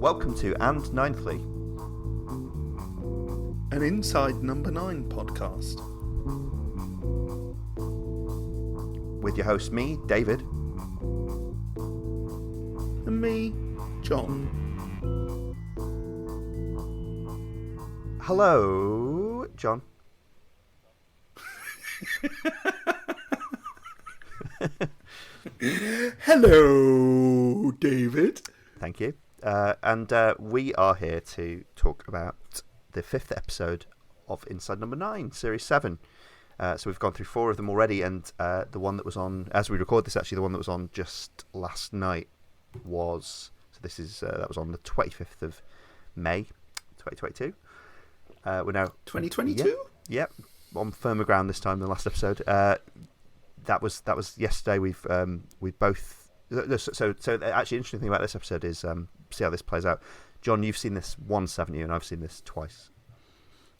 Welcome to And Ninthly, an Inside Number 9 podcast. with your host, me, David. And me, John. Hello, John. Hello, David. Thank you. And we are here to talk about the 5th episode of Inside Number 9, Series 7. So we've gone through 4 of them already, and the one that was on, as we record this, actually, the one that was on just last night was, so this is, that was on the 25th of May, 2022. We're now... 2022? Yep, on firmer ground this time than the last episode. That was yesterday. We both... So actually, interesting thing about this episode is, see how this plays out. John, you've seen this once, haven't you? And I've seen this twice.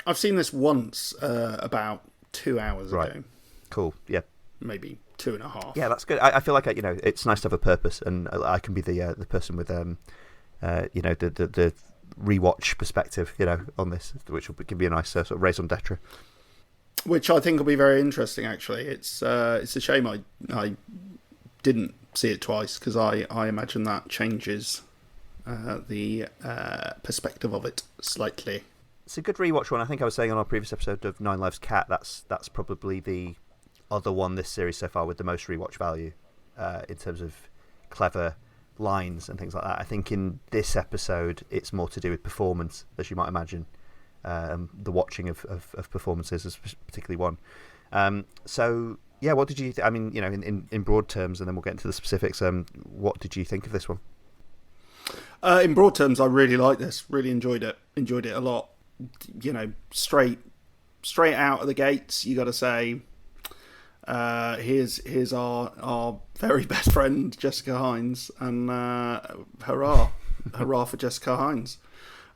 I've seen this once, about 2 hours ago. Cool, yeah. Maybe 2.5. Yeah, that's good. I feel like, it's nice to have a purpose, and I can be the person with, the rewatch perspective, on this, which will be a nice sort of raison d'etre. Which I think will be very interesting, actually. It's a shame I didn't see it twice, because I imagine that changes the perspective of it slightly. It's a good rewatch one. I think I was saying on our previous episode of Nine Lives Cat, that's probably the other one this series so far with the most rewatch value in terms of clever lines and things like that. I think in this episode it's more to do with performance, as you might imagine. The watching of performances is particularly one. So yeah, what did you? In broad terms, and then we'll get into the specifics. What did you think of this one? In broad terms, I really liked this. Really enjoyed it. Enjoyed it a lot. Straight out of the gates, you got to say, here's our very best friend Jessica Hines, and hurrah for Jessica Hines.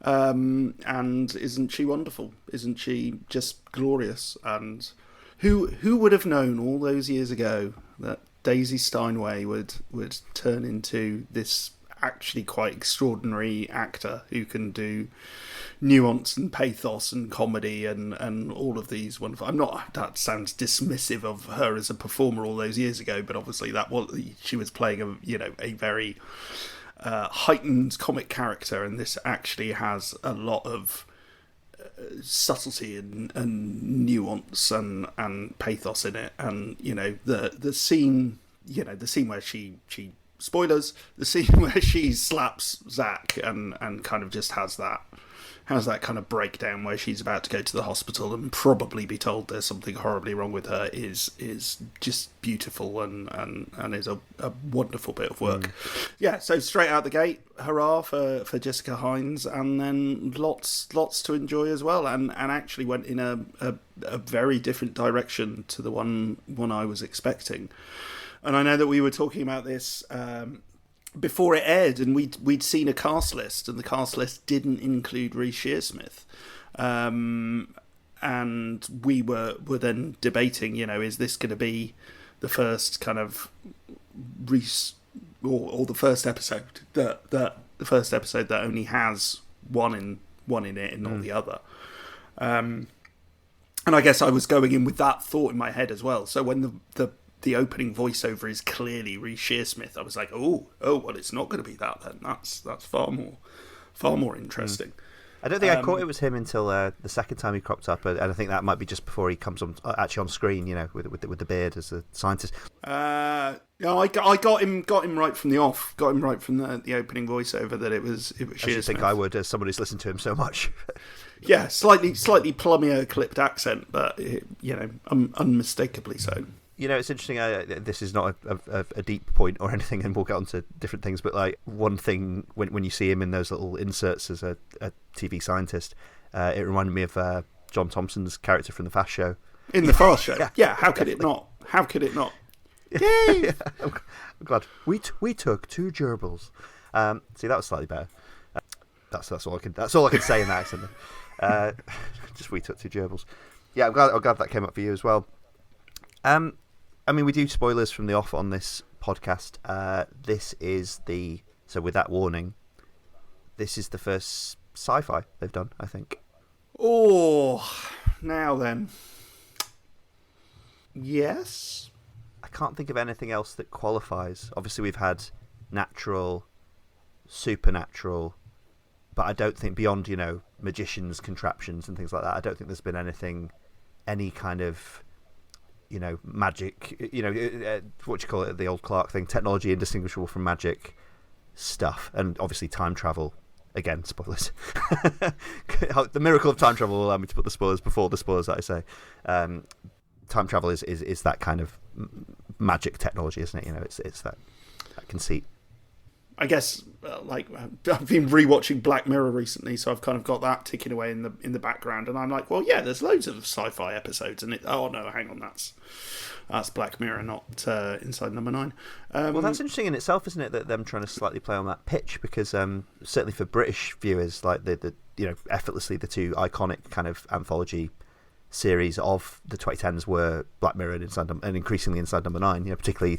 And isn't she wonderful? Isn't she just glorious? And who would have known all those years ago that Daisy Steinway would turn into this actually quite extraordinary actor who can do nuance and pathos and comedy and all of these wonderful... that sounds dismissive of her as a performer all those years ago, but obviously she was playing a very heightened comic character, and this actually has a lot of subtlety and nuance and pathos in it. And the scene where she spoilers, the scene where she slaps Zach and kind of just has that kind of breakdown where she's about to go to the hospital and probably be told there's something horribly wrong with her is just beautiful and is a wonderful bit of work. Yeah, so straight out the gate, hurrah for Jessica Hines, and then lots to enjoy as well, and actually went in a very different direction to the one I was expecting. And I know that we were talking about this before it aired, and we'd seen a cast list, and the cast list didn't include Reece Shearsmith. And we were then debating, is this going to be the first kind of Reece, or the first episode that only has one in it and not the other. And I guess I was going in with that thought in my head as well. So when the opening voiceover is clearly Reece Shearsmith, I was like, well, it's not going to be that then. That's far more interesting. I don't think I caught it was him until the second time he cropped up, and I think that might be just before he comes on actually on screen, with the beard as a scientist. I got him right from the off. Got him right from the opening voiceover that it was Shearsmith. I think I would, as someone who's listened to him so much. Yeah, slightly plummier clipped accent, but unmistakably so. It's interesting. This is not a deep point or anything, and we'll get on to different things. But like one thing, when you see him in those little inserts as a TV scientist, it reminded me of John Thompson's character from the Fast Show. In the Fast Show, yeah. How could it not? How could it not? Yay! Yeah, I'm glad we took 2 gerbils. See, that was slightly better. That's all I can say in that accent. Just we took 2 gerbils. Yeah, I'm glad that came up for you as well. We do spoilers from the off on this podcast. This is so with that warning, this is the first sci-fi they've done, I think. Oh, now then. Yes. I can't think of anything else that qualifies. Obviously, we've had natural, supernatural, but I don't think beyond, magicians, contraptions and things like that, I don't think there's been any kind of, magic, what do you call it, the old Clark thing, technology indistinguishable from magic stuff. And obviously time travel, again, spoilers. The miracle of time travel will allow me to put the spoilers before the spoilers that I say. Time travel is that kind of magic technology, isn't it? It's that conceit. I guess, I've been rewatching Black Mirror recently, so I've kind of got that ticking away in the background, and I'm like, well, yeah, there's loads of sci-fi episodes, and hang on, that's Black Mirror, not Inside Number 9. Well, that's interesting in itself, isn't it? That them trying to slightly play on that pitch, because certainly for British viewers, like the effortlessly the two iconic kind of anthology series of the 2010s were Black Mirror and increasingly Inside Number 9. Particularly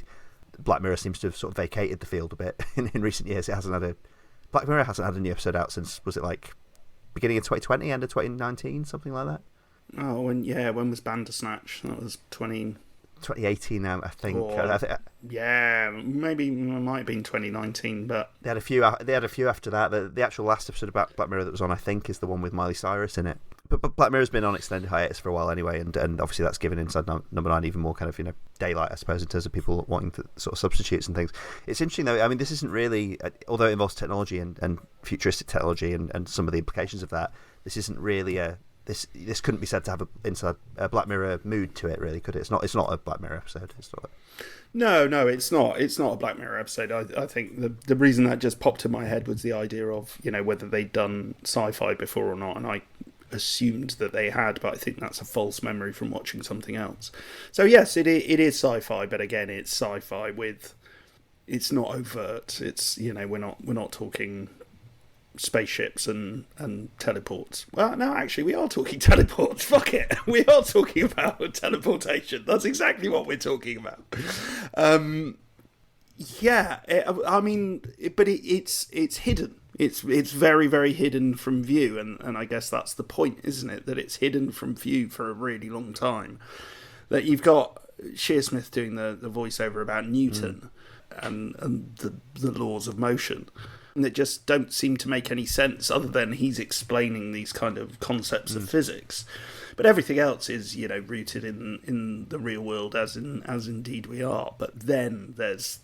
Black Mirror seems to have sort of vacated the field a bit in recent years. Black Mirror hasn't had a new episode out since, was it like beginning of 2020, end of 2019, something like that? Oh, when was Bandersnatch? That was 2018 now, I think. Yeah, maybe it might have been 2019, but they had a few after that. The actual last episode about Black Mirror that was on, I think, is the one with Miley Cyrus in it. But Black Mirror's been on extended hiatus for a while anyway, and obviously that's given Inside Number 9 even more kind of daylight, I suppose, in terms of people wanting to sort of substitutes and things. It's interesting though. I mean, this isn't really, although it involves technology and futuristic technology and some of the implications of that. This isn't really this couldn't be said to have a Black Mirror mood to it, really, could it? It's not a Black Mirror episode. It's not. No, it's not. It's not a Black Mirror episode. I think the reason that just popped in my head was the idea of whether they'd done sci-fi before or not, and I assumed that they had, but I think that's a false memory from watching something else. So yes, it is sci-fi, but again, it's sci-fi with, it's not overt. It's we're not talking spaceships and teleports. Well, no, actually, we are talking teleports. Fuck it, we are talking about teleportation. That's exactly what we're talking about. It's hidden. It's very, very hidden from view, and I guess that's the point, isn't it? That it's hidden from view for a really long time. That you've got Shearsmith doing the voiceover about Newton and the laws of motion, and that just don't seem to make any sense other than he's explaining these kind of concepts of physics. But everything else is, rooted in the real world, as indeed we are. But then there's,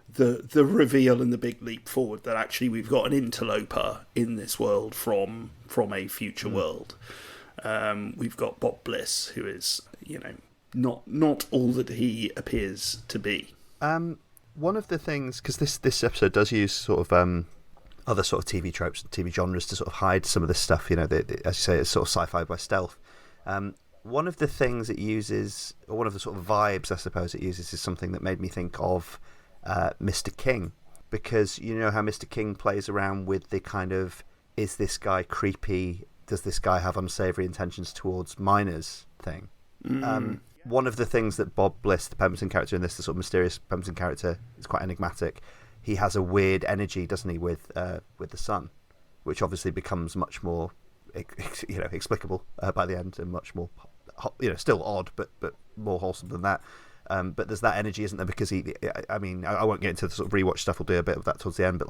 the reveal and the big leap forward that actually we've got an interloper in this world from a future world. We've got Bob Bliss, who is, not all that he appears to be. One of the things, because this episode does use sort of other sort of TV tropes and TV genres to sort of hide some of this stuff, as you say, it's sort of sci-fi by stealth. One of the things it uses, or one of the sort of vibes, I suppose, it uses is something that made me think of Mr. King, because how Mr. King plays around with the kind of, is this guy creepy, does this guy have unsavoury intentions towards minors thing. One of the things that Bob Bliss, the Pemberton character in this, the sort of mysterious Pemberton character, is quite enigmatic. He has a weird energy, doesn't he, with the sun, which obviously becomes much more explicable by the end, and much more still odd but more wholesome than that. But there's that energy, isn't there? Because I won't get into the sort of rewatch stuff. We'll do a bit of that towards the end. But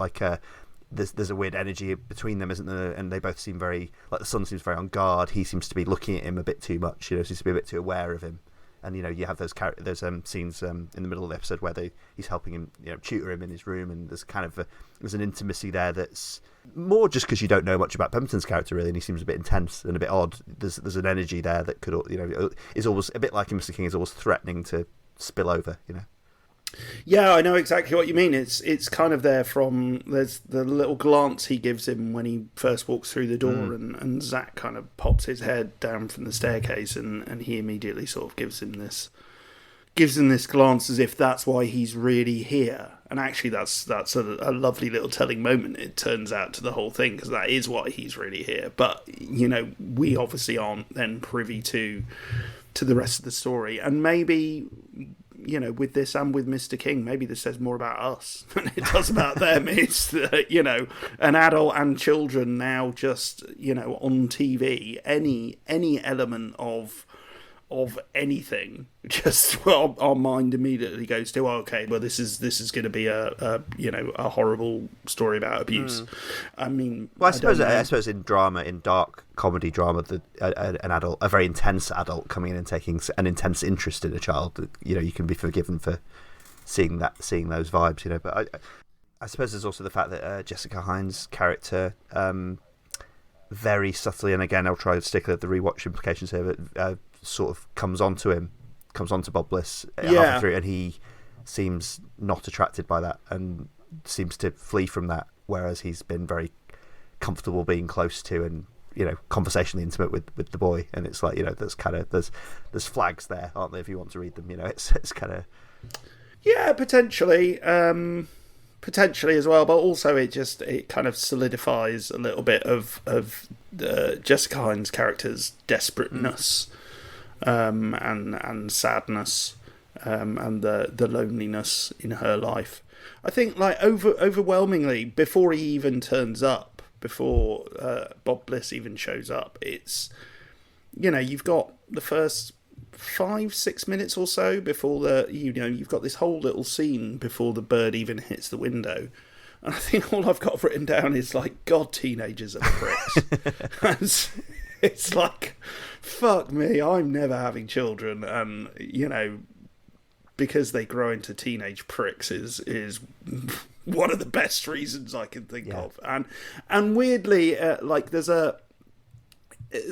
there's a weird energy between them, isn't there? And they both seem very, like, the sun seems very on guard. He seems to be looking at him a bit too much. Seems to be a bit too aware of him. And you have those scenes in the middle of the episode where he's helping him, tutor him in his room, and there's kind of there's an intimacy there that's more just because you don't know much about Pemberton's character, really, and he seems a bit intense and a bit odd. There's an energy there that could is always a bit like in Mr. King, is always threatening to spill over. Yeah, I know exactly what you mean. It's kind of there from, there's the little glance he gives him when he first walks through the door, and Zach kind of pops his head down from the staircase, and he immediately sort of gives him this glance as if that's why he's really here. And actually that's a lovely little telling moment, it turns out, to the whole thing, because that is why he's really here. But we obviously aren't then privy to the rest of the story, and maybe with this and with Mr. King, maybe this says more about us than it does about them. It's that, an adult and children now just, on TV, any element of anything, just our mind immediately goes to, okay, well, this is going to be a horrible story about abuse. I mean, well, I suppose in drama, in dark comedy drama, an adult, a very intense adult coming in and taking an intense interest in a child, you can be forgiven for seeing those vibes, But I suppose there's also the fact that Jessica Hines' character, very subtly, and again, I'll try to stick at the rewatch implications here, but sort of comes onto Bob Bliss halfway through, and he seems not attracted by that and seems to flee from that, whereas he's been very comfortable being close to and conversationally intimate with the boy. And it's like, there's kind of there's flags there, aren't there, if you want to read them. It's kind of potentially as well, but also it kind of solidifies a little bit of Jessica Hines' character's desperateness. And sadness, and the loneliness in her life. I think, like, overwhelmingly, before he even turns up, before Bob Bliss even shows up, it's, you've got the first 5-6 minutes or so before you've got this whole little scene before the bird even hits the window. And I think all I've got written down is, like, God, teenagers are pricks. It's like, fuck me, I'm never having children, and because they grow into teenage pricks is one of the best reasons I can think of. And weirdly,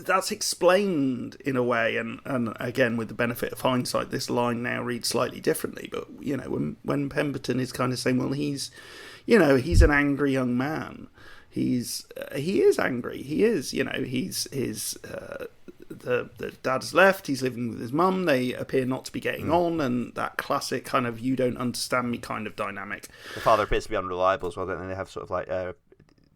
that's explained in a way, and again, with the benefit of hindsight, this line now reads slightly differently. But when Pemberton is kind of saying, well, he's an angry young man. He is angry. He is, the dad has left. He's living with his mum. They appear not to be getting on, and that classic kind of "you don't understand me" kind of dynamic. The father appears to be unreliable as well, don't they? They have sort of like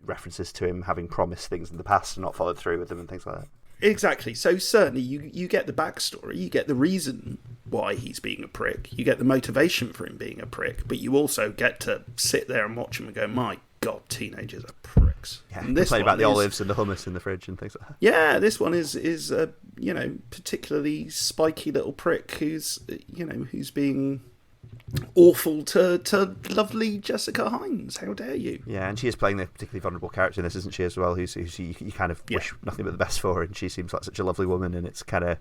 references to him having promised things in the past and not followed through with them and things like that. Exactly. So certainly you get the backstory, you get the reason why he's being a prick, you get the motivation for him being a prick, but you also get to sit there and watch him and go, my God, teenagers are pricks. Yeah, and this about the olives and the hummus in the fridge and things like that. Yeah, this one is particularly spiky little prick who's being awful to lovely Jessica Hines. How dare you? Yeah, and she is playing a particularly vulnerable character in this, isn't she, as well? Who's you kind of wish nothing but the best for her, and she seems like such a lovely woman. And it's kind of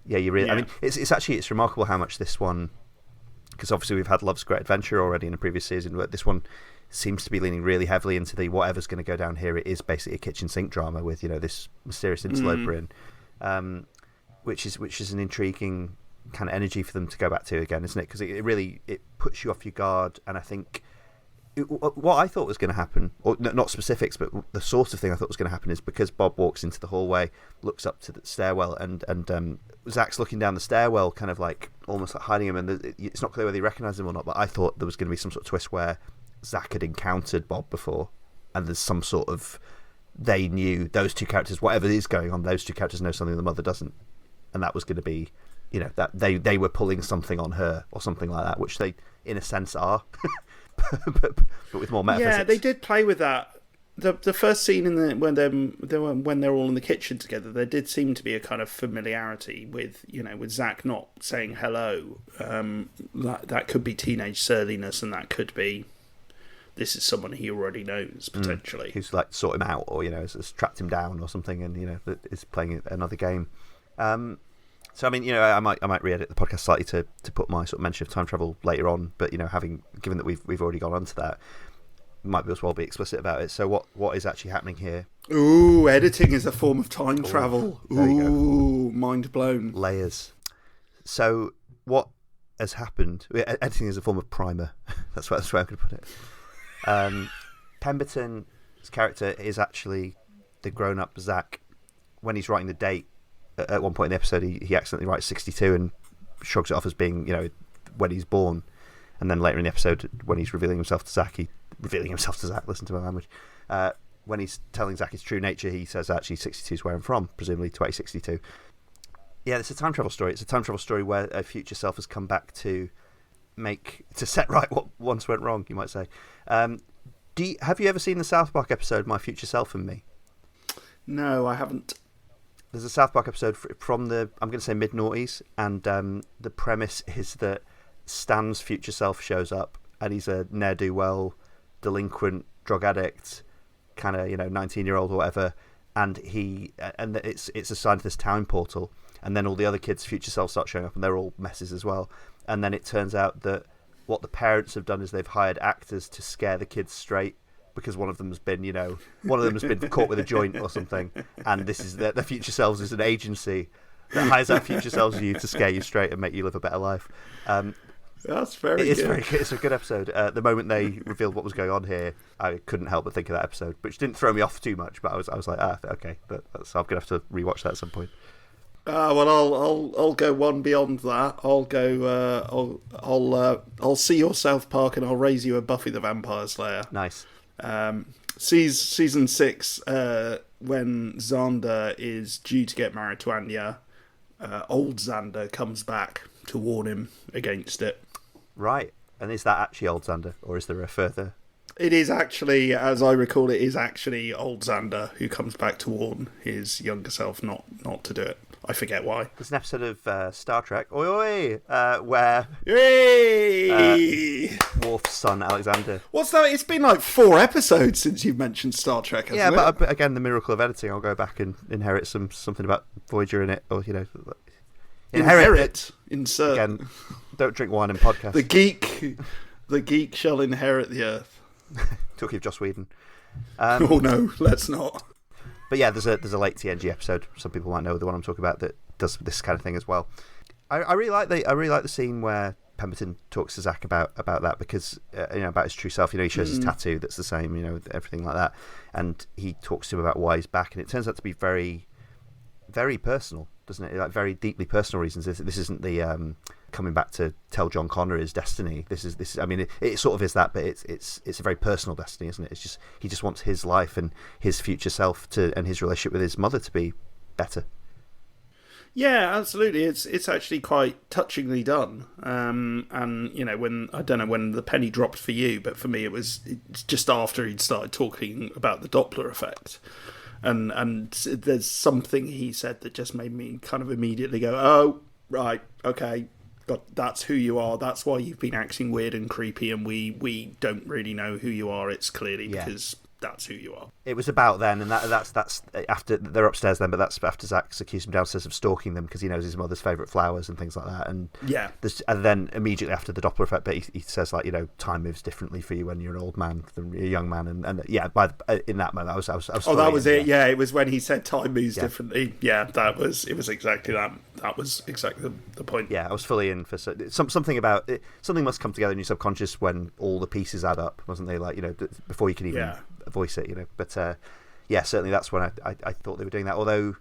you really. I mean, it's remarkable how much this one, because obviously we've had Love's Great Adventure already in a previous season, but this one seems to be leaning really heavily into the whatever's going to go down here. It is basically a kitchen sink drama with this mysterious interloper in, which is an intriguing kind of energy for them to go back to again, isn't it? Because it really puts you off your guard. And I think what I thought was going to happen, or not specifics, but the sort of thing I thought was going to happen is because Bob walks into the hallway, looks up to the stairwell, and Zach's looking down the stairwell, kind of like almost like hiding him, and it's not clear whether he recognised him or not. But I thought there was going to be some sort of twist where Zach had encountered Bob before, and there's some sort of, they knew, those two characters, whatever is going on, those two characters know something the mother doesn't, and that was going to be, that they were pulling something on her or something like that, which they in a sense are, but with more metaphysics. Yeah, they did play with that. The first scene when they're all in the kitchen together, there did seem to be a kind of familiarity with Zach not saying hello. That could be teenage surliness, and that could be, this is someone he already knows, potentially. Who's like sort him out, or has trapped him down or something, and is playing another game. So I mean, I might re-edit the podcast slightly to put my sort of mention of time travel later on, but given that we've already gone on to that, might as well be explicit about it. So what is actually happening here? Ooh, editing is a form of time travel. Ooh, mind blown. Layers. So what has happened? Editing is a form of primer. That's where I'm going to put it. Pemberton's character is actually the grown-up Zach. When he's writing the date, at one point in the episode, he accidentally writes 62 and shrugs it off as being, when he's born. And then later in the episode, when he's revealing himself to Zach, listen to my language, when he's telling Zach his true nature, he says actually 62 is where I'm from, presumably 2062. Yeah, it's a time travel story. It's a time travel story where a future self has come back to set right what once went wrong, you might say. Have you ever seen the South Park episode My Future Self and Me? No, I haven't. There's a South Park episode from the, I'm going to say mid-noughties, and the premise is that Stan's future self shows up, and he's a ne'er-do-well, delinquent, drug addict, kind of 19-year-old or whatever, and it's assigned to this time portal, and then all the other kids' future selves start showing up, and they're all messes as well, and then it turns out that what the parents have done is they've hired actors to scare the kids straight, because one of them has been caught with a joint or something, and this is the future selves is an agency that hires out future selves of you to scare you straight and make you live a better life. That's very good. Very good. It's a good episode. The moment they revealed what was going on here, I couldn't help but think of that episode, which didn't throw me off too much. But I was like, okay, so I'm gonna have to rewatch that at some point. Well, I'll go one beyond that. I'll see your South Park and I'll raise you a Buffy the Vampire Slayer. Nice. Season 6, when Xander is due to get married to Anya, old Xander comes back to warn him against it. Right. And is that actually old Xander, or is there a further? It is actually, as I recall, it is actually old Xander who comes back to warn his younger self not to do it. I forget why. There's an episode of Star Trek, where Worf's son, Alexander. What's that? It's been like 4 episodes since you've mentioned Star Trek, hasn't it? But again, the miracle of editing, I'll go back and inherit something about Voyager in it, or, Inherit. Insert. Again, don't drink wine in podcasts. The geek shall inherit the earth. Talking of Joss Whedon. Oh no, let's not. But yeah, there's a late TNG episode. Some people might know the one I'm talking about that does this kind of thing as well. I really like the scene where Pemberton talks to Zach about that, because about his true self. He shows his tattoo that's the same. Everything like that, and he talks to him about why he's back, and it turns out to be very, very personal, doesn't it? Like very deeply personal reasons. This isn't the coming back to tell John Connor his destiny. This is. I mean, it sort of is that, but it's a very personal destiny, isn't it? It's just he just wants his life and his future self and his relationship with his mother to be better. Yeah, absolutely. It's actually quite touchingly done. And when I don't know when the penny dropped for you, but for me it's just after he'd started talking about the Doppler effect. And there's something he said that just made me kind of immediately go, oh, right, okay, that's who you are. That's why you've been acting weird and creepy, and we don't really know who you are. It's clearly because that's who you are. It was about then, and that's after they're upstairs then, but that's after Zach's accused him downstairs of stalking them because he knows his mother's favourite flowers and things like that. And and then immediately after the Doppler effect, but he says time moves differently for you when you're an old man than a young man, and in that moment I was that was it. Yeah, it was when he said time moves differently. Yeah, it was exactly that. That was exactly the point. Yeah, I was fully in for something about it. Something must come together in your subconscious when all the pieces add up, wasn't they? Before you can even voice it, But certainly that's when I thought they were doing that. Although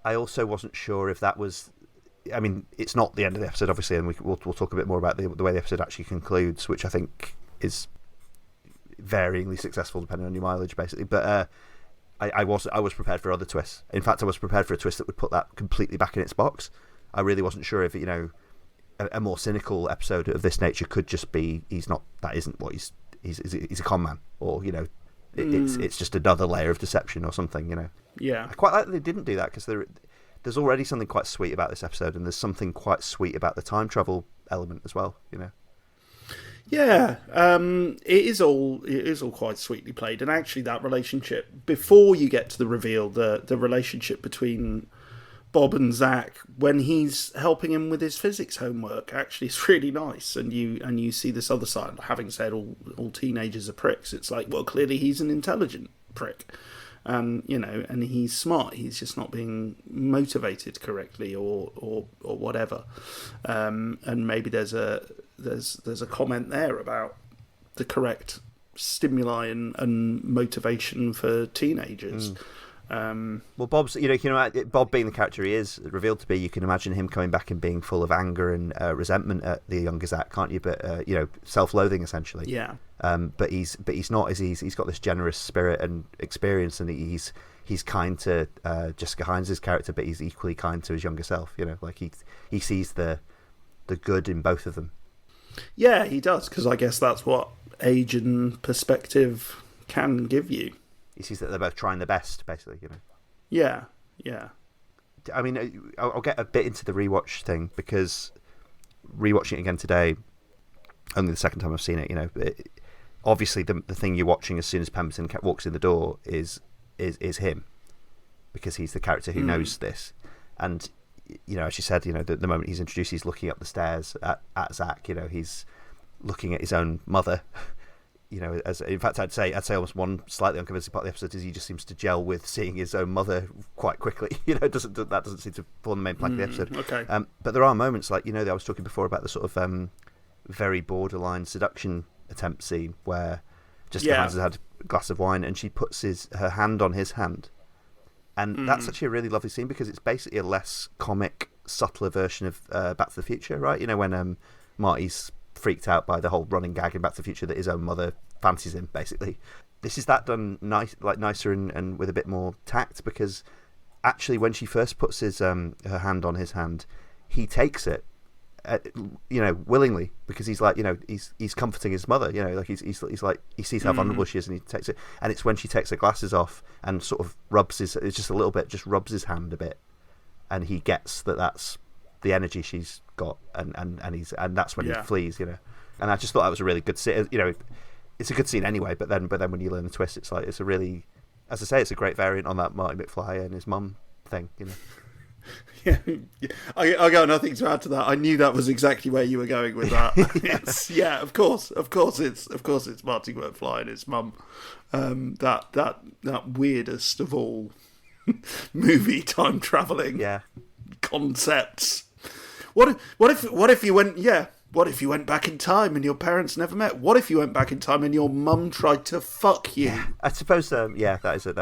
I also wasn't sure if that was. I mean, it's not the end of the episode, obviously, and we'll talk a bit more about the way the episode actually concludes, which I think is varyingly successful depending on your mileage, basically. But I was prepared for other twists. In fact, I was prepared for a twist that would put that completely back in its box. I really wasn't sure if a more cynical episode of this nature could just be he's a con man, or it's just another layer of deception or something. Yeah, I quite like that they didn't do that, because there's already something quite sweet about this episode, and there's something quite sweet about the time travel element as well. Yeah, it is all quite sweetly played, and actually that relationship before you get to the reveal, the relationship between Bob and Zach when he's helping him with his physics homework actually is really nice, and you see this other side. Having said all teenagers are pricks, it's like, well, clearly he's an intelligent prick, and and he's smart. He's just not being motivated correctly or whatever. And maybe there's a comment there about the correct stimuli and motivation for teenagers. Well, Bob's, Bob being the character he is revealed to be, you can imagine him coming back and being full of anger and resentment at the younger Zach, can't you? But self-loathing essentially. Yeah. But he's not. He's got this generous spirit and experience, and he's kind to Jessica Hines' character, but he's equally kind to his younger self. He sees the good in both of them. Yeah, he does, because I guess that's what age and perspective can give you. He sees that they're both trying their best, basically, you know. Yeah, yeah. I mean, I'll get a bit into the rewatch thing, because rewatching it again today, only the second time I've seen it, you know, obviously the thing you're watching as soon as Pemberton walks in the door is him, because he's the character who knows this. And, you know, as you said, you know, the moment he's introduced, he's looking up the stairs at Zach, you know, he's looking at his own mother. You know, in fact, I'd say almost one slightly unconvincing part of the episode is he just seems to gel with seeing his own mother quite quickly. You know, that doesn't seem to form the main plank of the episode. Okay. But there are moments like, you know, I was talking before about the sort of very borderline seduction attempt scene where Jessica Hines has had a glass of wine and she puts her hand on his hand, and that's actually a really lovely scene, because it's basically a less comic, subtler version of Back to the Future, right? You know, when Marty's freaked out by the whole running gag in Back to the Future that his own mother fancies him, basically. This is that done nicer and with a bit more tact, because actually when she first puts her hand on his hand, he takes it, you know, willingly, because he's like, you know, he's comforting his mother, you know, like he's like, he sees how vulnerable she is, and he takes it. And it's when she takes her glasses off and sort of rubs his hand a bit, and he gets that that's the energy she's got, and that's when he flees, you know. And I just thought that was a really good scene. You know, it's a good scene anyway, but then when you learn the twist, it's like, it's a really, as I say, it's a great variant on that Marty McFly and his mum thing, you know. Yeah, I got nothing to add to that. I knew that was exactly where you were going with that. Of course it's Marty McFly and his mum. That weirdest of all movie time traveling concepts. What if you went? Yeah. What if you went back in time and your parents never met? What if you went back in time and your mum tried to fuck you? Yeah, I suppose. That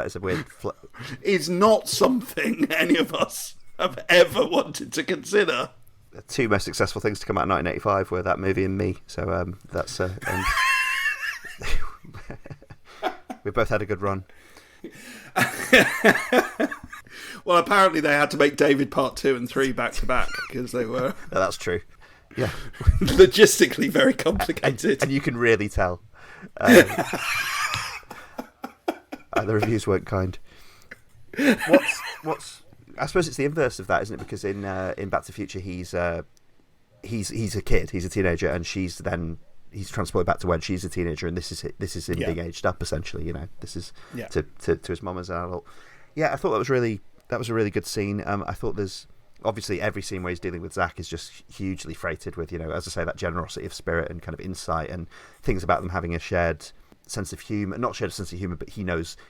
is a weird. Is not something any of us have ever wanted to consider. The two most successful things to come out in 1985 were that movie and Me. So that's. We both had a good run. Well, apparently they had to make David Part 2 and 3 back to back, because they were. No, that's true. Yeah, logistically very complicated, and you can really tell. The reviews weren't kind. What's? I suppose it's the inverse of that, isn't it? Because in Back to the Future, he's a kid, he's a teenager, and he's transported back to when she's a teenager, and this is him being aged up, essentially. You know, this is to his mum as an adult. Yeah, I thought that was a really good scene. I thought there's. Obviously, every scene where he's dealing with Zach is just hugely freighted with, you know, as I say, that generosity of spirit and kind of insight, and things about them having a shared sense of humour. Not shared sense of humour, but he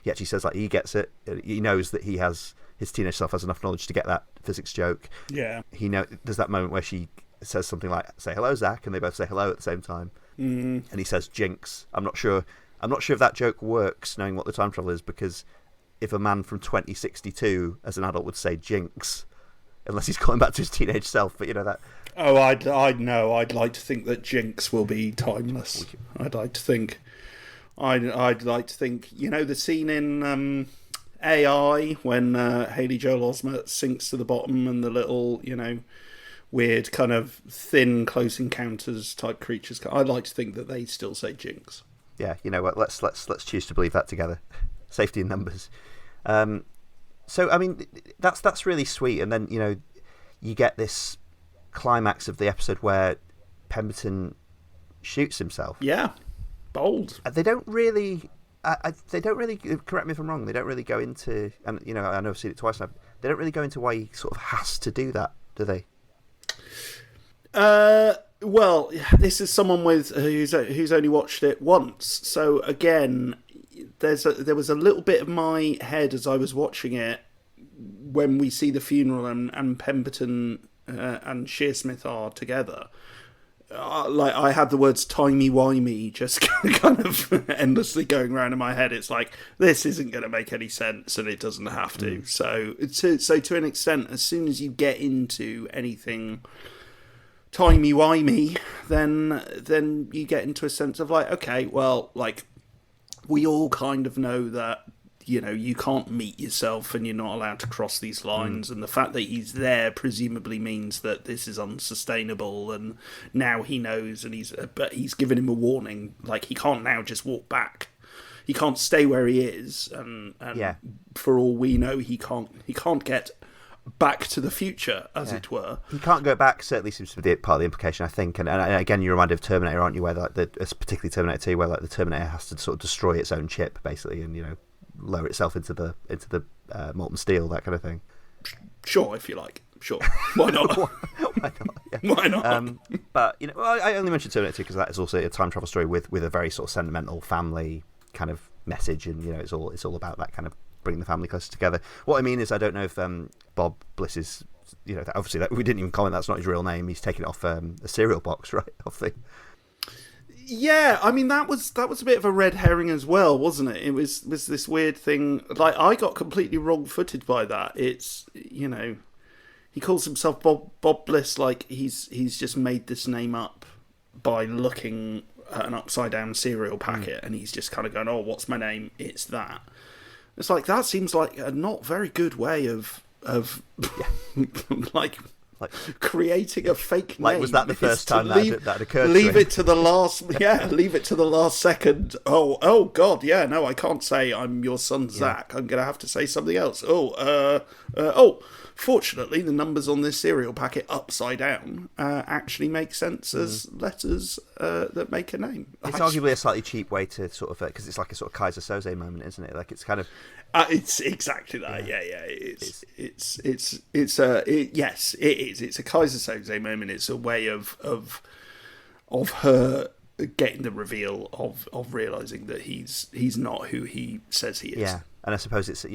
actually says, like, he gets it. He knows that his teenage self has enough knowledge to get that physics joke. Yeah. There's that moment where she says something like, say hello, Zach, and they both say hello at the same time. And he says, jinx. I'm not sure if that joke works, knowing what the time travel is, because if a man from 2062 as an adult would say jinx, unless he's calling back to his teenage self, but you know that. Oh, I'd like to think that Jinx will be timeless. I'd like to think, you know, the scene in AI when Haley Joel Osment sinks to the bottom, and the little, you know, weird kind of thin Close Encounters type creatures. I'd like to think that they still say Jinx. Yeah, you know what? Let's choose to believe that together. Safety in numbers. So, I mean, that's really sweet. And then, you know, you get this climax of the episode where Pemberton shoots himself. Yeah, bold. They don't really, correct me if I'm wrong, they don't really go into, and, you know, I know I've seen it twice now, they don't really go into why he sort of has to do that, do they? Well, this is someone who's only watched it once. So, again, there was a little bit of my head as I was watching it when we see the funeral and Pemberton and Shearsmith are together. Like, I had the words timey-wimey just kind of endlessly going around in my head. It's like, this isn't going to make any sense, and it doesn't have to. So to an extent, as soon as you get into anything timey-wimey, then you get into a sense of like, okay, well, like, we all kind of know that you can't meet yourself and you're not allowed to cross these lines. And the fact that he's there presumably means that this is unsustainable. And now he knows, and he's given him a warning. Like, he can't now just walk back. He can't stay where he is. And for all we know, he can't get back to the future, as it were. He can't go back, certainly seems to be part of the implication, I think. And again, you're reminded of Terminator, aren't you, where particularly Terminator 2, where the Terminator has to sort of destroy its own chip, basically, and, lower itself into the molten steel, that kind of thing. Sure, if you like. Sure. Why not? Why not? Yeah. Why not? But, I only mentioned Terminator 2 because that is also a time travel story with a very sort of sentimental family kind of message, and, it's all about that kind of bringing the family closer together. What I mean is, I don't know if Bob Bliss is, obviously we didn't even comment, that's not his real name. He's taken it off a cereal box, right? Off the... Yeah, I mean, that was a bit of a red herring as well, wasn't it? It was this weird thing. Like, I got completely wrong-footed by that. It's, he calls himself Bob Bliss, like he's just made this name up by looking at an upside-down cereal packet, and he's just kind of going, oh, what's my name? It's that. It's like, that seems like a not very good way of like creating a fake name. Like, was that the first time that occurred? Leave it to the last. Yeah, leave it to the last second. Oh God, yeah. No, I can't say I'm your son Zach. I'm gonna have to say something else. Fortunately, the numbers on this cereal packet upside down actually make sense as letters that make a name. It's arguably a slightly cheap way to sort of, because it's like a sort of Kaiser Soze moment, isn't it? Like, it's kind of... it's exactly that. Yeah. Yes, it is. It's a Kaiser Soze moment. It's a way of her getting the reveal of realizing that he's not who he says he is. Yeah. And I suppose it's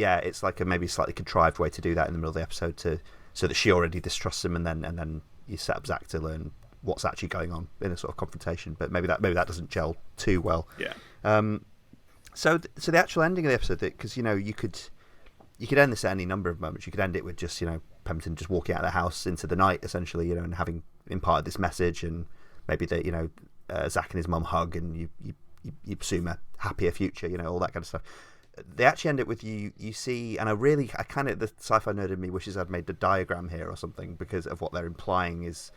like a maybe slightly contrived way to do that in the middle of the episode, so that she already distrusts him, and then you set up Zach to learn what's actually going on in a sort of confrontation. But maybe that doesn't gel too well. Yeah. So the actual ending of the episode, because you could end this at any number of moments. You could end it with just Pemberton just walking out of the house into the night, essentially, and having imparted this message, and maybe that Zach and his mum hug, and you assume a happier future, all that kind of stuff. They actually end it with you see, and I kind of, the sci-fi nerd in me wishes I'd made the diagram here or something, because of what they're implying is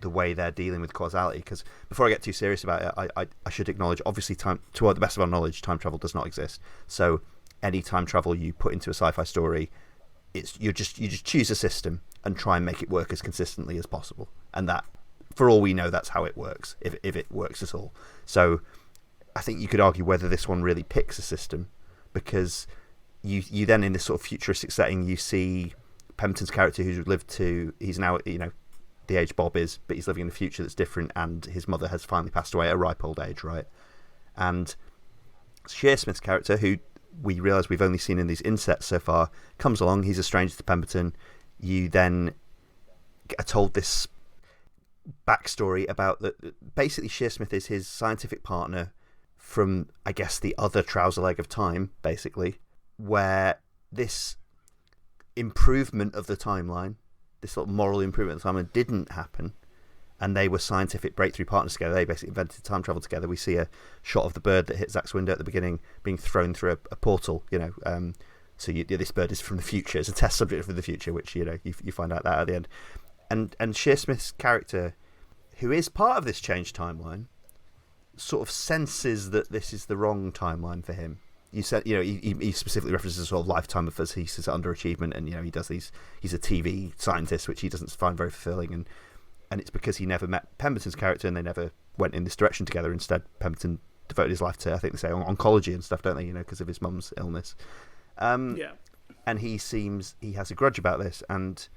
the way they're dealing with causality. Because before I get too serious about it, I should acknowledge, obviously, to the best of our knowledge, time travel does not exist. So any time travel you put into a sci-fi story, you just choose a system and try and make it work as consistently as possible, and that, for all we know, that's how it works, if it works at all. So I think you could argue whether this one really picks a system, because you then, in this sort of futuristic setting, you see Pemberton's character, he's now the age Bob is, but he's living in a future that's different, and his mother has finally passed away at a ripe old age, right? And Shearsmith's character, who we realise we've only seen in these insets so far, comes along. He's a stranger to Pemberton. You then are told this backstory about that. Basically, Shearsmith is his scientific partner from, I guess, the other trouser leg of time, basically, where this improvement of the timeline, this sort of moral improvement of the timeline, didn't happen, and they were scientific breakthrough partners together. They basically invented time travel together. We see a shot of the bird that hit Zach's window at the beginning being thrown through a portal, so this bird is from the future. It's a test subject for the future, which you find out that at the end. And Shearsmith's character, who is part of this changed timeline, sort of senses that this is the wrong timeline for him. You said, he specifically references sort of lifetime of, as he says, underachievement, and he does these. He's a TV scientist, which he doesn't find very fulfilling, and it's because he never met Pemberton's character, and they never went in this direction together. Instead, Pemberton devoted his life to, I think they say, oncology and stuff, don't they? Because of his mum's illness. Yeah. And he has a grudge about this, and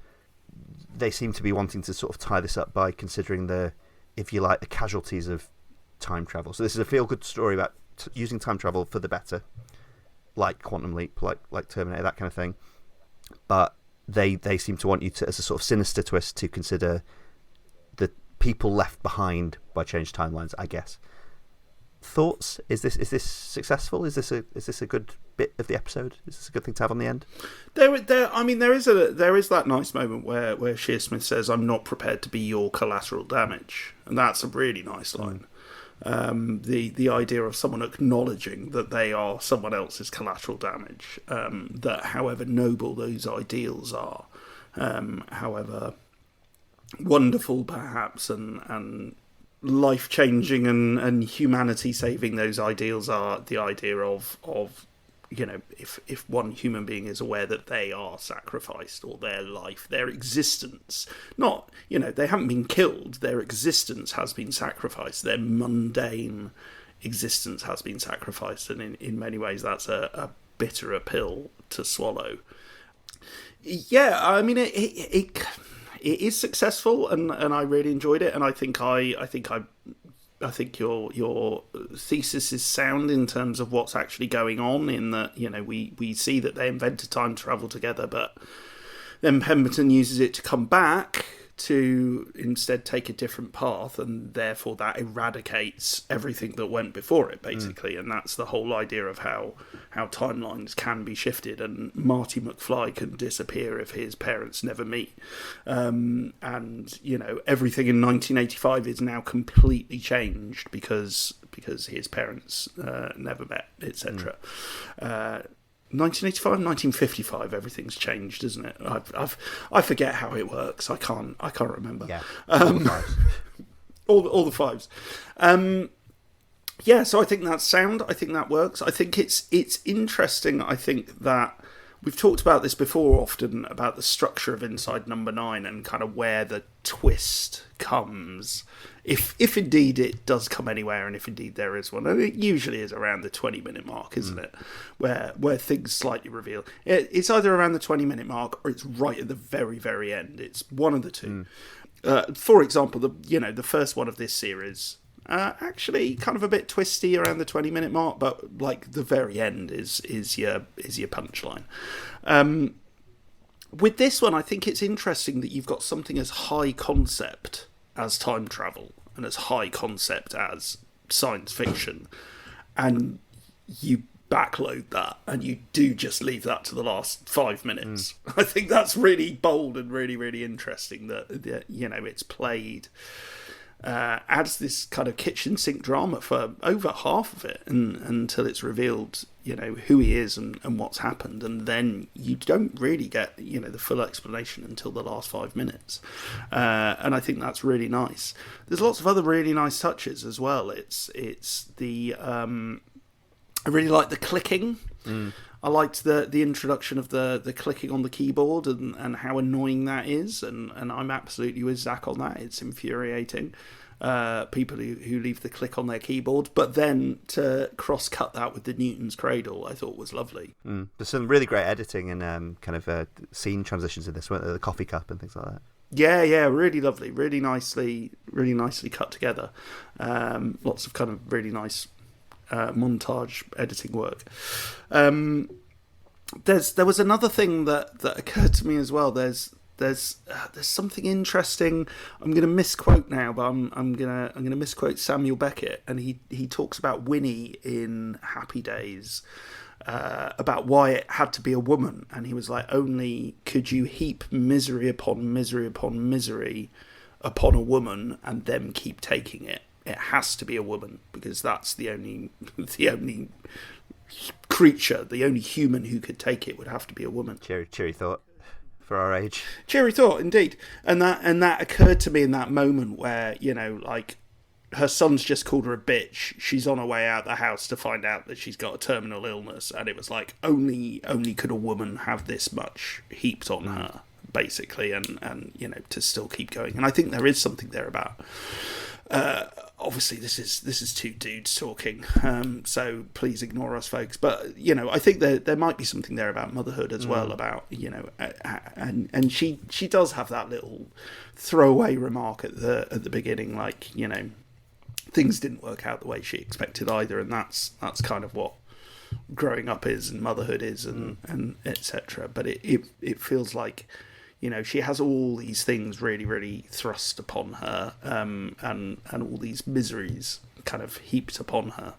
they seem to be wanting to sort of tie this up by considering the casualties of time travel. So this is a feel-good story about using time travel for the better, like Quantum Leap, like Terminator, that kind of thing. But they seem to want you to, as a sort of sinister twist, to consider the people left behind by changed timelines, I guess. Thoughts? Is this successful? Is this a good bit of the episode? Is this a good thing to have on the end? There is that nice moment where Shearsmith says, "I'm not prepared to be your collateral damage," and that's a really nice line. The idea of someone acknowledging that they are someone else's collateral damage, that however noble those ideals are, however wonderful perhaps and life-changing and humanity-saving those ideals are, the idea of if one human being is aware that they are sacrificed, or their life, their existence, not, they haven't been killed, their existence has been sacrificed, their mundane existence has been sacrificed, and in many ways that's a bitterer pill to swallow. Yeah, I mean, it is successful, and I really enjoyed it, and I think your thesis is sound in terms of what's actually going on, in that, we see that they invented time travel together, but then Pemberton uses it to come back to instead take a different path, and therefore that eradicates everything that went before it, basically. And that's the whole idea of how timelines can be shifted, and Marty McFly can disappear if his parents never meet. And, everything in 1985 is now completely changed because his parents never met, etc. 1985, 1955, everything's changed, isn't it? I forget how it works. I can't remember. Yeah, all the fives. So I think that's sound. I think that works. I think it's interesting. I think that we've talked about this before often, about the structure of Inside Number 9 and kind of where the twist comes, if indeed it does come anywhere, and if indeed there is one. And it usually is around the 20-minute mark, isn't it? Where things slightly reveal. It's either around the 20-minute mark or it's right at the very, very end. It's one of the two. For example, the first one of this series, actually kind of a bit twisty around the 20-minute mark, but like the very end is your punchline. With this one, I think it's interesting that you've got something as high concept as time travel and as high concept as science fiction, and you backload that and you do just leave that to the last 5 minutes. I think that's really bold and really, really interesting that it's played as this kind of kitchen sink drama for over half of it, and until it's revealed who he is and what's happened, and then you don't really get the full explanation until the last 5 minutes, and I think that's really nice. There's lots of other really nice touches as well. It's the I really like the clicking. I liked the introduction of the clicking on the keyboard and how annoying that is, and I'm absolutely with Zach on that. It's infuriating. People who leave the click on their keyboard, but then to cross-cut that with the Newton's cradle, I thought was lovely. There's some really great editing and kind of scene transitions in this one, the coffee cup and things like that. Yeah, really lovely, really nicely cut together. Lots of kind of really nice montage editing work. There was another thing that occurred to me as well. There's something interesting. I'm going to misquote now, but I'm going to misquote Samuel Beckett, and he talks about Winnie in Happy Days, about why it had to be a woman, and he was like, only could you heap misery upon misery upon misery upon a woman and then keep taking it. It has to be a woman, because that's the only creature, the only human who could take it would have to be a woman. Cheery thought for our age. Cheery thought, indeed. And that occurred to me in that moment where, like, her son's just called her a bitch. She's on her way out the house to find out that she's got a terminal illness, and it was like, only could a woman have this much heaped on her, basically, and to still keep going. And I think there is something there about. Obviously, this is two dudes talking, so please ignore us, folks. But I think there might be something there about motherhood as well. About and she does have that little throwaway remark at the beginning, like things didn't work out the way she expected either, and that's kind of what growing up is and motherhood is, and etc. But it feels like. She has all these things really, really thrust upon her, and all these miseries kind of heaped upon her.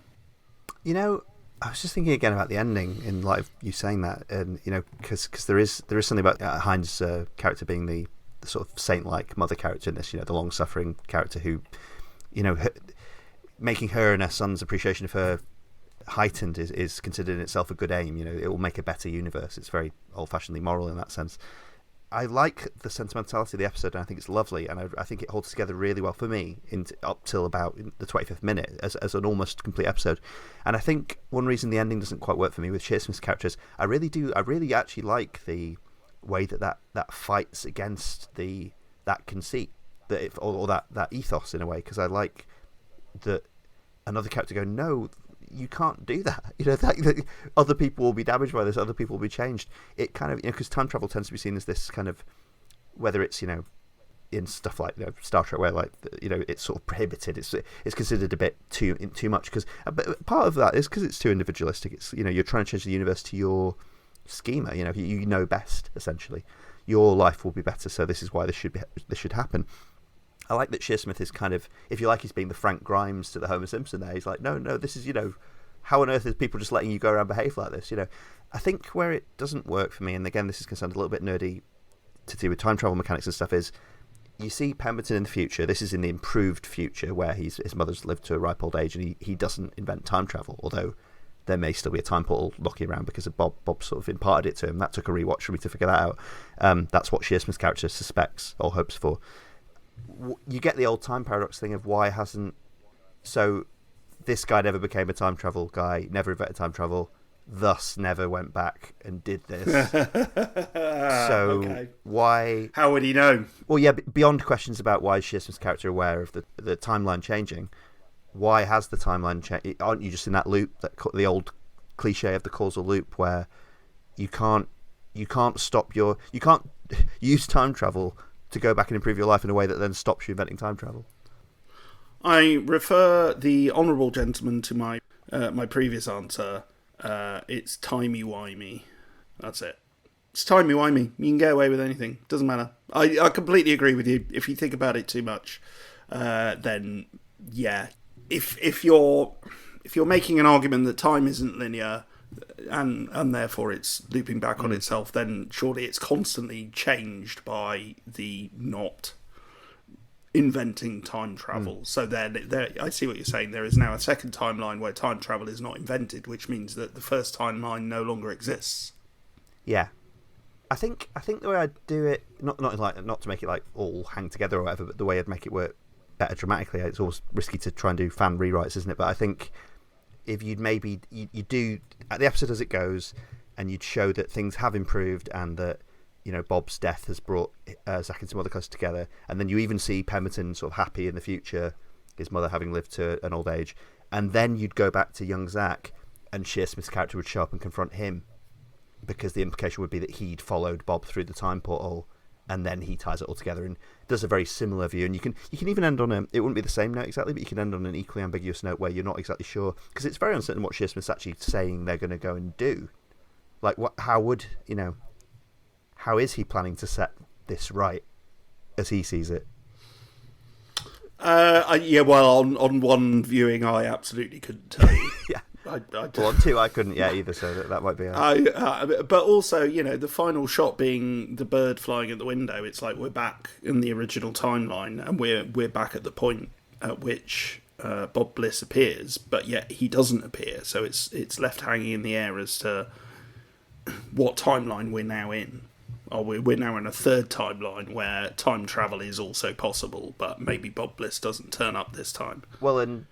I was just thinking again about the ending in light of you saying that, and because there is something about Hines' character being the sort of saint-like mother character in this, the long-suffering character who, making her and her son's appreciation of her heightened is considered in itself a good aim. It will make a better universe. It's very old-fashionedly moral in that sense. I like the sentimentality of the episode, and I think it's lovely, and I think it holds together really well for me up till about the 25th minute as an almost complete episode. And I think one reason the ending doesn't quite work for me with Shearsmith's characters, I really actually like the way that fights against that conceit, or that ethos in a way, because I like that another character go, no, you can't do that. That other people will be damaged by this. Other people will be changed. It kind of, because time travel tends to be seen as this kind of, whether it's in stuff like Star Trek, where it's sort of prohibited. It's considered a bit too much, because part of that is because it's too individualistic. It's you're trying to change the universe to your schema. You know best, essentially. Your life will be better, so this is why this should happen. I like that Shearsmith is kind of, if you like, he's being the Frank Grimes to the Homer Simpson there. He's like, no, this is, how on earth is people just letting you go around behave like this? I think where it doesn't work for me, and again, this is going to sound a little bit nerdy to do with time travel mechanics and stuff, is you see Pemberton in the future. This is in the improved future where his mother's lived to a ripe old age, and he doesn't invent time travel, although there may still be a time portal knocking around because of Bob sort of imparted it to him. That took a rewatch for me to figure that out. That's what Shearsmith's character suspects or hopes for. You get the old time paradox thing of why hasn't... So this guy never became a time travel guy, never invented time travel, thus never went back and did this. So okay. Why... How would he know? Well, yeah, beyond questions about why is Shearsmith's character aware of the timeline changing, why has the timeline changed? Aren't you just in that loop, the old cliche of the causal loop, where you can't stop you can't use time travel to go back and improve your life in a way that then stops you inventing time travel? I refer the honourable gentleman to my previous answer. It's timey-wimey. That's it. It's timey-wimey. You can get away with anything. Doesn't matter. I completely agree with you. If you think about it too much, then yeah. If you're making an argument that time isn't linear, and therefore it's looping back on itself, then surely it's constantly changed by the not inventing time travel. So there, I see what you're saying. There is now a second timeline where time travel is not invented, which means that the first timeline no longer exists. Yeah, I think the way I'd do it, not to make it like all hang together or whatever, but the way I'd make it work better dramatically. It's always risky to try and do fan rewrites, isn't it? But I think if you'd maybe you do at the episode as it goes, and you'd show that things have improved, and that Bob's death has brought Zach and some other close together, and then you even see Pemberton sort of happy in the future, his mother having lived to an old age, and then you'd go back to young Zach, and Shearsmith's character would show up and confront him, because the implication would be that he'd followed Bob through the time portal, and then he ties it all together and does a very similar view. And you can even end on it wouldn't be the same note exactly, but you can end on an equally ambiguous note where you're not exactly sure, because it's very uncertain what Shearsmith's actually saying they're going to go and do. Like, how is he planning to set this right as he sees it? Yeah, well, on one viewing, I absolutely couldn't tell you. Yeah. Well, on two, I couldn't yet either, so that might be... But also, the final shot being the bird flying at the window, it's like we're back in the original timeline, and we're back at the point at which Bob Bliss appears, but yet he doesn't appear, so it's left hanging in the air as to what timeline we're now in. Or we're now in a third timeline where time travel is also possible, but maybe Bob Bliss doesn't turn up this time. Well, and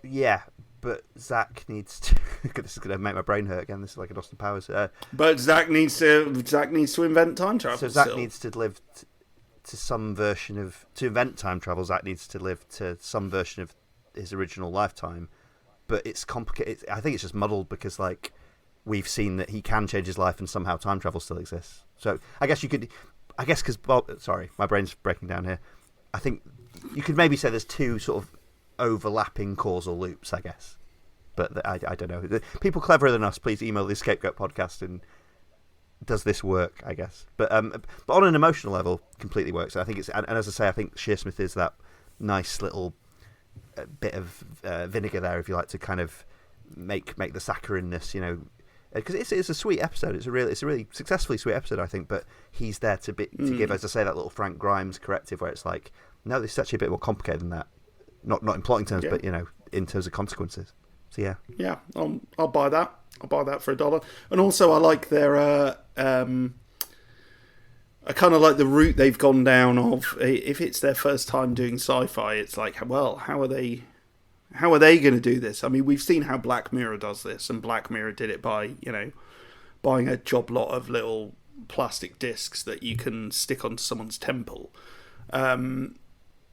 yeah, but Zach needs to... This is going to make my brain hurt again. This is like an Austin Powers. But Zach needs to invent time travel. So Zach needs to live to some version of... To invent time travel, Zach needs to live to some version of his original lifetime. But it's complicated. I think it's just muddled because, like, we've seen that he can change his life and somehow time travel still exists. So I guess you could... I guess because... Sorry, my brain's breaking down here. I think you could maybe say there's two sort of overlapping causal loops, I guess. But I don't know. People cleverer than us, please email the EscapeGoat Podcast and does this work, I guess. But on an emotional level, completely works. I think it's... And as I say, I think Shearsmith is that nice little bit of vinegar there, if you like, to kind of make the saccharineness, because it's a sweet episode. It's a really successfully sweet episode, I think. But he's there to give, as I say, that little Frank Grimes corrective, where it's like, no, this is actually a bit more complicated than that. Not in plotting terms, but in terms of consequences. So yeah. Yeah, I'll buy that. I'll buy that for $1. And also, I like their. I kind of like the route they've gone down of, if it's their first time doing sci-fi, it's like, well, how are they going to do this? I mean, we've seen how Black Mirror does this, and Black Mirror did it by, buying a job lot of little plastic discs that you can stick onto someone's temple.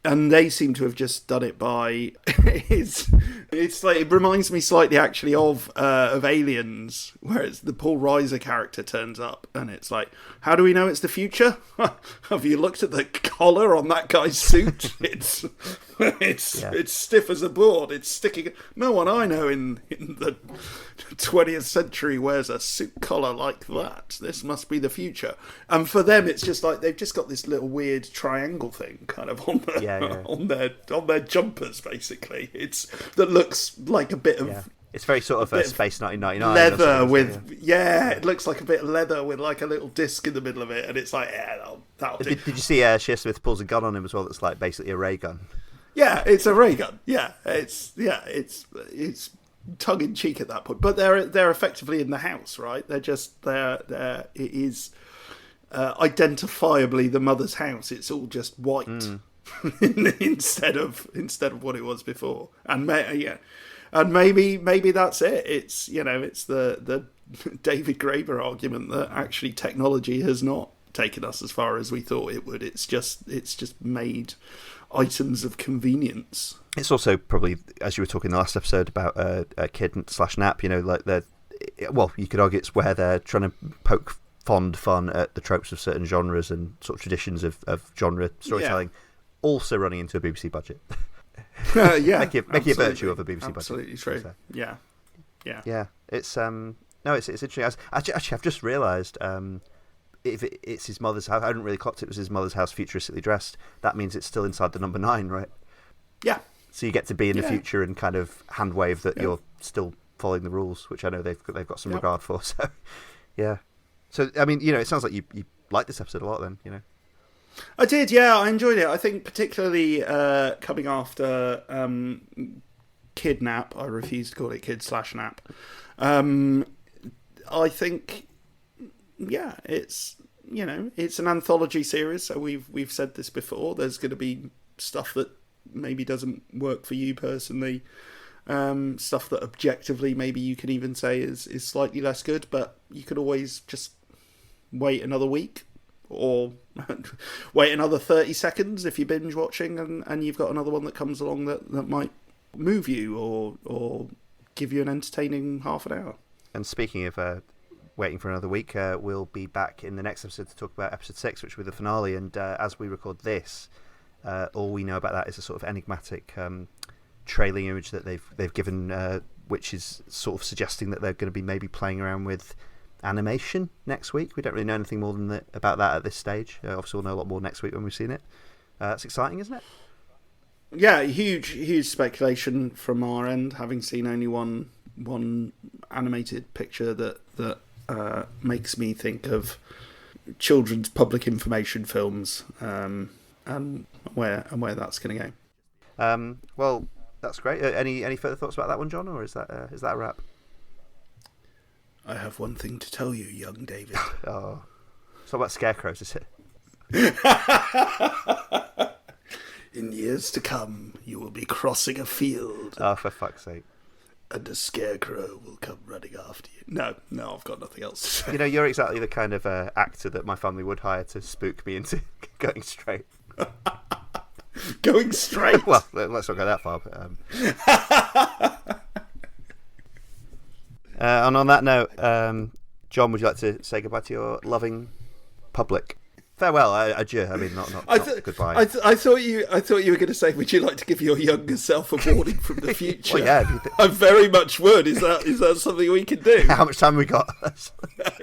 And they seem to have just done it by it's like, it reminds me slightly actually of Aliens, where it's the Paul Reiser character turns up and it's like, how do we know it's the future? Have you looked at the collar on that guy's suit? It's stiff as a board. It's sticking. No one I know in the 20th century wears a suit collar like that. This must be the future. And for them, it's just like they've just got this little weird triangle thing kind of on on their jumpers, basically. That looks like a bit of. Yeah. It's very sort of Space 1999. Leather with it looks like a bit of leather with like a little disc in the middle of it, and it's like, that'll do. Did you see Shearsmith pulls a gun on him as well? That's like basically a ray gun. Yeah, it's a ray gun. Yeah, it's tongue in cheek at that point, but they're effectively in the house, right? They're it is identifiably the mother's house. It's all just white instead of what it was before, and maybe that's it. It's it's the David Graeber argument that actually technology has not taken us as far as we thought it would. It's just made items of convenience. It's also probably, as you were talking in the last episode about a kid / nap, like you could argue it's where they're trying to poke fond fun at the tropes of certain genres and sort of traditions of genre storytelling, also running into a BBC budget. Making a virtue of a BBC budget. Absolutely true. So. Yeah. It's it's interesting. Actually, I've just realised. If it's his mother's house, I hadn't really clocked it was his mother's house futuristically dressed. That means it's still inside the number 9, right? Yeah. So you get to be in the future and kind of hand wave that you're still following the rules, which I know they've got some regard for. So, yeah. So I mean, it sounds like you liked this episode a lot, then. I did, yeah. I enjoyed it. I think particularly coming after Kidnap. I refuse to call it Kid / Nap. I think. Yeah, it's it's an anthology series, so we've said this before. There's going to be stuff that maybe doesn't work for you personally, stuff that objectively maybe you can even say is slightly less good, but you could always just wait another week or wait another 30 seconds if you're binge watching and you've got another one that comes along that might move you or give you an entertaining half an hour. And speaking of waiting for another week, we'll be back in the next episode to talk about episode 6, which will be the finale. And as we record this, all we know about that is a sort of enigmatic trailing image that they've given, which is sort of suggesting that they're going to be maybe playing around with animation next week. We don't really know anything more than about that at this stage. Obviously, we'll know a lot more next week when we've seen it. It's exciting, isn't it? Yeah, huge speculation from our end, having seen only one animated picture that makes me think of children's public information films, and where that's going to go. Well, that's great. Any further thoughts about that one, John, or is that a wrap? I have one thing to tell you, young David. Oh, it's all about scarecrows, is it? In years to come, you will be crossing a field. Oh, for fuck's sake. And a scarecrow will come running after you. No, I've got nothing else to say. You're exactly the kind of actor that my family would hire to spook me into going straight. Going straight? Well, let's not go that far. But, and on that note, John, would you like to say goodbye to your loving public? Farewell, adieu. I mean, not goodbye. I thought you were going to say, would you like to give your younger self a warning from the future? Well, yeah. I very much would. Is that something we can do? How much time have we got?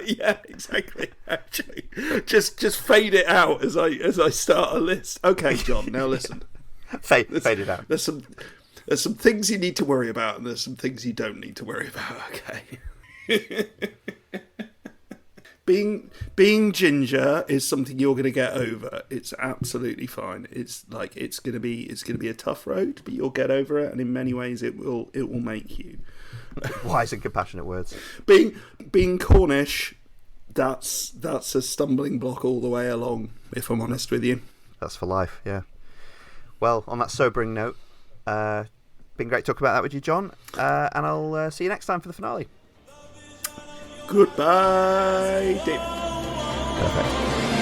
Yeah, exactly. Actually, just fade it out as I start a list. Okay, John. Now listen. Fade it out. There's some things you need to worry about, and there's some things you don't need to worry about. Okay. being ginger is something you're going to get over. It's absolutely fine. It's like it's going to be a tough road, but you'll get over it, and in many ways it will make you. Wise and compassionate words. Being Cornish, that's a stumbling block all the way along, if I'm honest with you. That's for life, yeah. Well, on that sobering note, been great to talk about that with you, John, and I'll see you next time for the finale. Goodbye, David. Perfect.